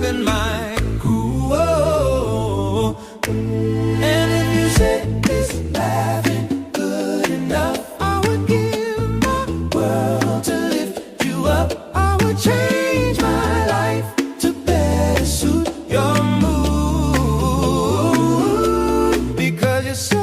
and my crew. Oh, and if you said this laughing good enough, I would give my world to lift you up. I would change my life to better suit your mood, because you're so.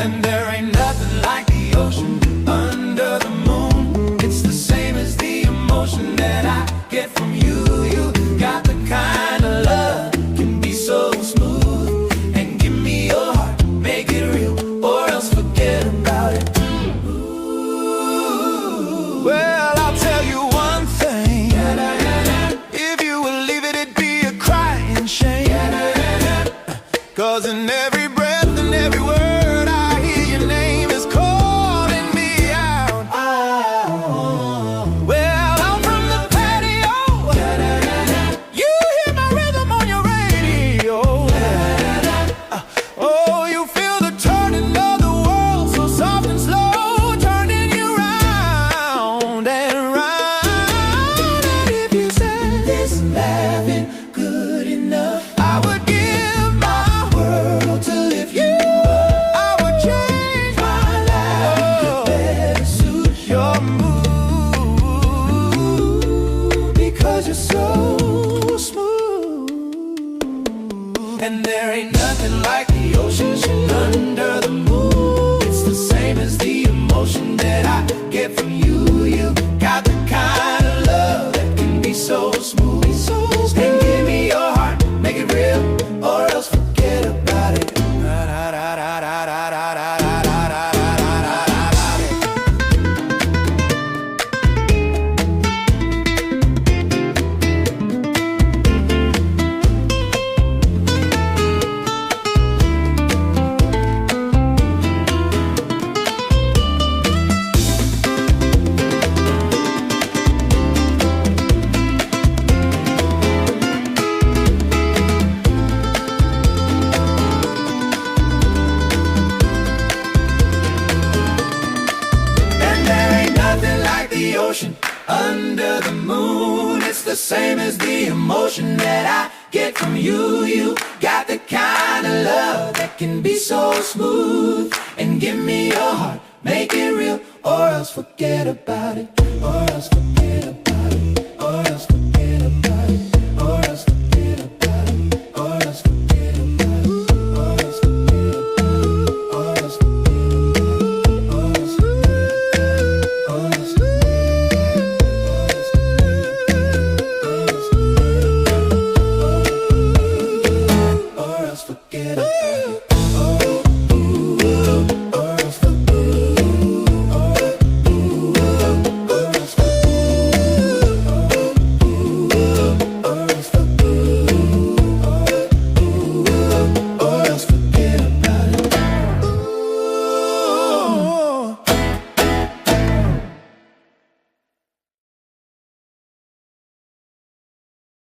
And there ain't nothing like the ocean under the moon. It's the same as the emotion that I get from you. You got the kind of love can be so smooth. And give me your heart, make it real, or else forget about it. Ooh. Well, I'll tell you one thing. If you would leave it, it'd be a crying shame. 'Cause in every breath and every word I hear your name is calling me out. Well, I'm from the patio. You hear my rhythm on your radio. Oh, you feel the turning of the world so soft and slow, turning you round and round. And if you said this laughing good enough, I would give my world to lift you up. I would change my life to better suit your mood, because you're so smooth. And there ain't nothing like the ocean under the moon. It's the same as the emotion that I get from you. You got the kind of love that can be so smooth. And give me your heart, make it real, or else forget about it. The ocean under the moon, it's the same as the emotion that I get from you. You got the kind of love that can be so smooth. And give me your heart, make it real, or else forget about it. Or else forget about it. Or else forget about it.